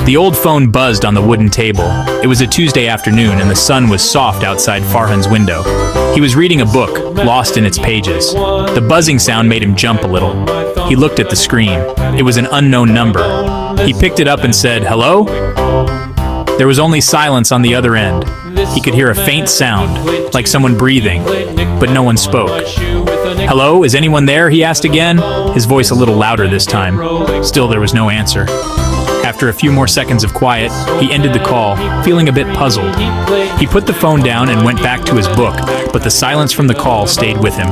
The old phone buzzed on the wooden table. It was a Tuesday afternoon and the sun was soft outside Farhan's window. He was reading a book, lost in its pages. The buzzing sound made him jump a little. He looked at the screen. It was an unknown number. He picked it up and said, "Hello?" There was only silence on the other end. He could hear a faint sound, like someone breathing, but no one spoke. "Hello, is anyone there?" he asked again, his voice a little louder this time. Still there was no answer. After a few more seconds of quiet, he ended the call, feeling a bit puzzled. He put the phone down and went back to his book, but the silence from the call stayed with him.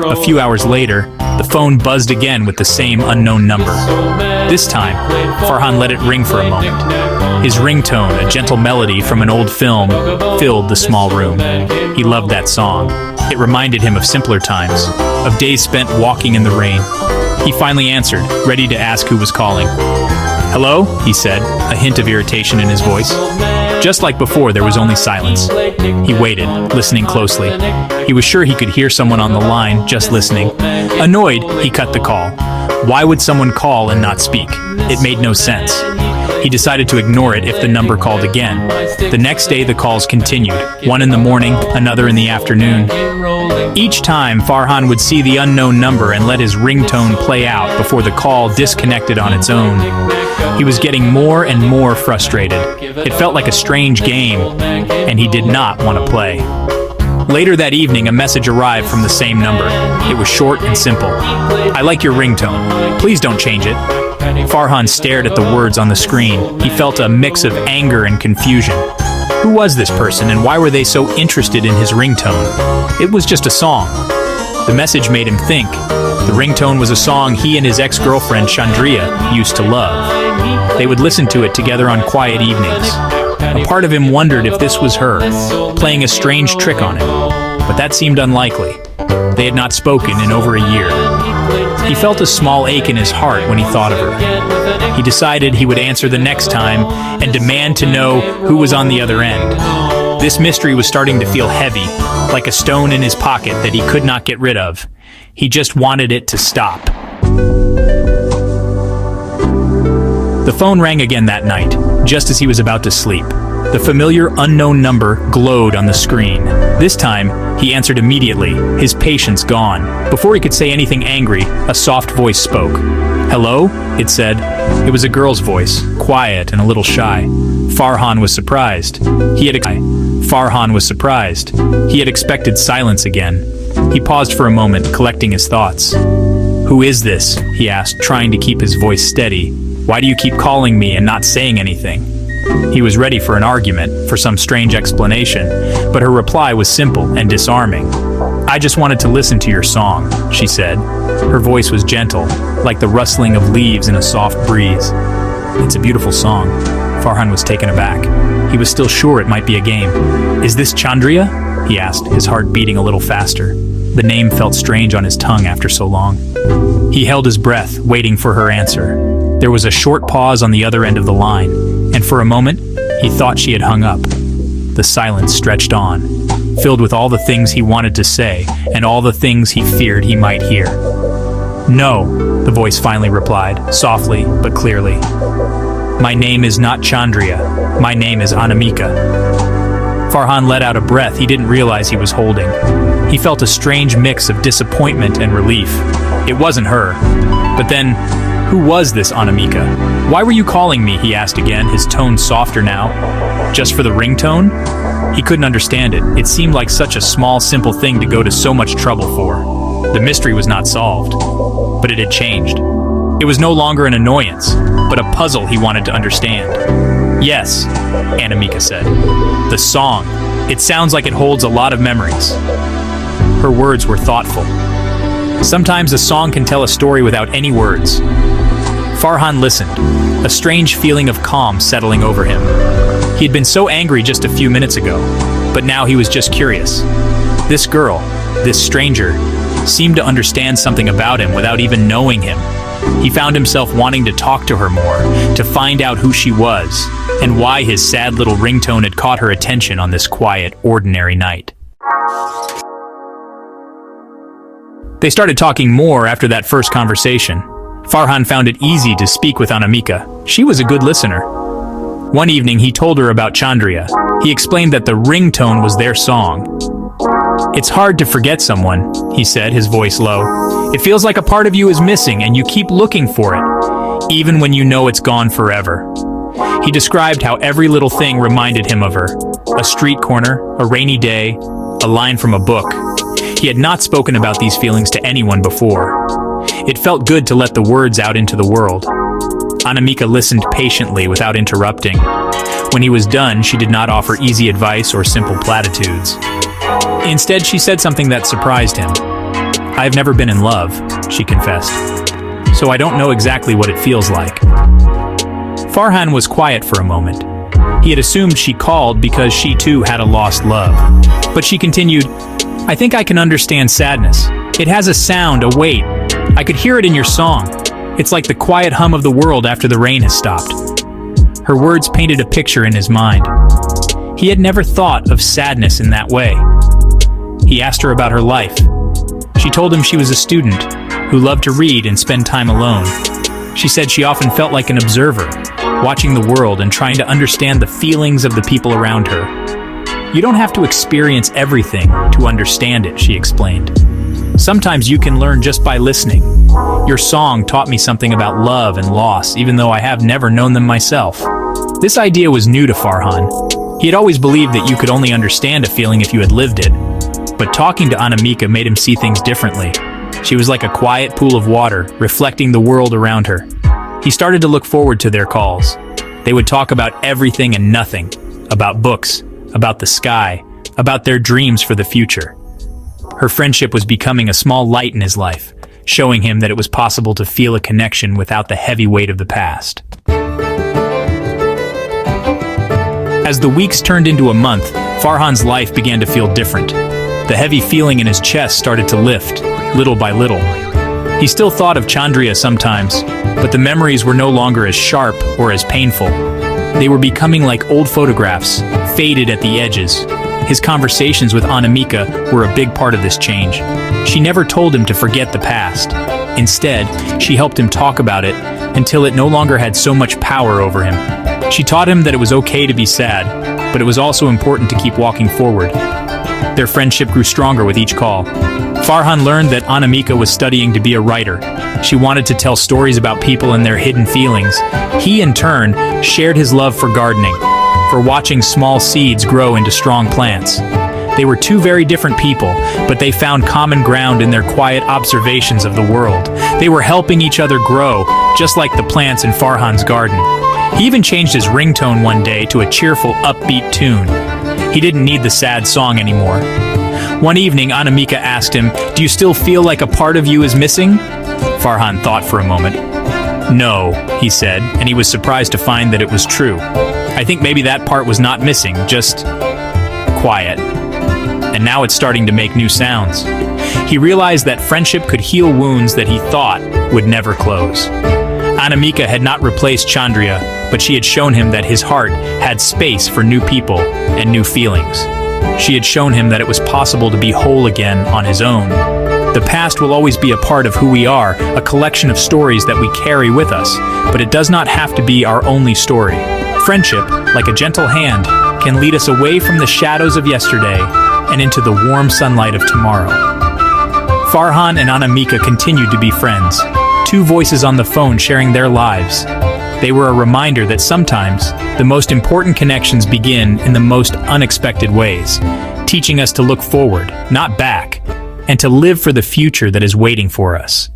A few hours later, the phone buzzed again with the same unknown number. This time, Farhan let it ring for a moment. His ringtone, a gentle melody from an old film, filled the small room. He loved that song. It reminded him of simpler times, of days spent walking in the rain. He finally answered, ready to ask who was calling. "Hello?" he said, a hint of irritation in his voice. Just like before, there was only silence. He waited, listening closely. He was sure he could hear someone on the line, just listening. Annoyed, he cut the call. Why would someone call and not speak? It made no sense. He decided to ignore it if the number called again. The next day, the calls continued, one in the morning, another in the afternoon. Each time, Farhan would see the unknown number and let his ringtone play out before the call disconnected on its own. He was getting more and more frustrated. It felt like a strange game, and he did not want to play. Later that evening, a message arrived from the same number. It was short and simple. "I like your ringtone. Please don't change it." Farhan stared at the words on the screen. He felt a mix of anger and confusion. Who was this person and why were they so interested in his ringtone? It was just a song. The message made him think. The ringtone was a song he and his ex-girlfriend Chandria used to love. They would listen to it together on quiet evenings. A part of him wondered if this was her, playing a strange trick on him. But that seemed unlikely. They had not spoken in over a year. He felt a small ache in his heart when he thought of her. He decided he would answer the next time and demand to know who was on the other end. This mystery was starting to feel heavy, like a stone in his pocket that he could not get rid of. He just wanted it to stop. The phone rang again that night, just as he was about to sleep. The familiar unknown number glowed on the screen. This time, he answered immediately, his patience gone. Before he could say anything angry, a soft voice spoke. "Hello?" it said. It was a girl's voice, quiet and a little shy. Farhan was surprised. He had expected silence again. He paused for a moment, collecting his thoughts. "Who is this?" he asked, trying to keep his voice steady. "Why do you keep calling me and not saying anything?" He was ready for an argument, for some strange explanation, but her reply was simple and disarming. "I just wanted to listen to your song," she said. Her voice was gentle, like the rustling of leaves in a soft breeze. "It's a beautiful song." Farhan was taken aback. He was still sure it might be a game. "Is this Chandria?" he asked, his heart beating a little faster. The name felt strange on his tongue after so long. He held his breath, waiting for her answer. There was a short pause on the other end of the line, and for a moment, he thought she had hung up. The silence stretched on, filled with all the things he wanted to say and all the things he feared he might hear. "No," the voice finally replied, softly but clearly. "My name is not Chandria. My name is Anamika." Farhan let out a breath he didn't realize he was holding. He felt a strange mix of disappointment and relief. It wasn't her. But then, who was this Anamika? "Why were you calling me?" he asked again, his tone softer now. "Just for the ringtone?" He couldn't understand it. It seemed like such a small, simple thing to go to so much trouble for. The mystery was not solved, but it had changed. It was no longer an annoyance, but a puzzle he wanted to understand. "Yes," Anamika said. "The song. It sounds like it holds a lot of memories." Her words were thoughtful. Sometimes a song can tell a story without any words. Farhan listened, a strange feeling of calm settling over him. He had been so angry just a few minutes ago, but now he was just curious. This girl, this stranger, seemed to understand something about him without even knowing him. He found himself wanting to talk to her more, to find out who she was, and why his sad little ringtone had caught her attention on this quiet, ordinary night. They started talking more after that first conversation. Farhan found it easy to speak with Anamika, She was a good listener. One evening, he told her about Chandria. He explained that the ringtone was their song. "It's hard to forget someone," he said, his voice low. "It feels like a part of you is missing and you keep looking for it, even when you know it's gone forever." He described how every little thing reminded him of her. A street corner, a rainy day, a line from a book. He had not spoken about these feelings to anyone before. It felt good to let the words out into the world. Anamika listened patiently without interrupting. When he was done, she did not offer easy advice or simple platitudes. Instead, she said something that surprised him. "I've never been in love," she confessed, "so I don't know exactly what it feels like." Farhan was quiet for a moment. He had assumed she called because she too had a lost love. But she continued, "I think I can understand sadness. It has a sound, a weight. I could hear it in your song. It's like the quiet hum of the world after the rain has stopped." Her words painted a picture in his mind. He had never thought of sadness in that way. He asked her about her life. She told him she was a student who loved to read and spend time alone. She said she often felt like an observer, watching the world and trying to understand the feelings of the people around her. "You don't have to experience everything to understand it," she explained. "Sometimes you can learn just by listening. Your song taught me something about love and loss, even though I have never known them myself." This idea was new to Farhan. He had always believed that you could only understand a feeling if you had lived it. But talking to Anamika made him see things differently. She was like a quiet pool of water, reflecting the world around her. He started to look forward to their calls. They would talk about everything and nothing. About books, about the sky, about their dreams for the future. Her friendship was becoming a small light in his life, showing him that it was possible to feel a connection without the heavy weight of the past. As the weeks turned into a month, Farhan's life began to feel different. The heavy feeling in his chest started to lift, little by little. He still thought of Chandria sometimes, but the memories were no longer as sharp or as painful. They were becoming like old photographs, faded at the edges. His conversations with Anamika were a big part of this change. She never told him to forget the past. Instead, she helped him talk about it until it no longer had so much power over him. She taught him that it was okay to be sad, but it was also important to keep walking forward. Their friendship grew stronger with each call. Farhan learned that Anamika was studying to be a writer. She wanted to tell stories about people and their hidden feelings. He, in turn, shared his love for gardening, for watching small seeds grow into strong plants. They were two very different people, but they found common ground in their quiet observations of the world. They were helping each other grow, just like the plants in Farhan's garden. He even changed his ringtone one day to a cheerful, upbeat tune. He didn't need the sad song anymore. One evening, Anamika asked him, "Do you still feel like a part of you is missing?" Farhan thought for a moment. "No," he said, and he was surprised to find that it was true. "I think maybe that part was not missing, just quiet. And now it's starting to make new sounds." He realized that friendship could heal wounds that he thought would never close. Anamika had not replaced Chandria, but she had shown him that his heart had space for new people and new feelings. She had shown him that it was possible to be whole again on his own. The past will always be a part of who we are, a collection of stories that we carry with us, but it does not have to be our only story. Friendship, like a gentle hand, can lead us away from the shadows of yesterday and into the warm sunlight of tomorrow. Farhan and Anamika continued to be friends, two voices on the phone sharing their lives. They were a reminder that sometimes the most important connections begin in the most unexpected ways, teaching us to look forward, not back, and to live for the future that is waiting for us.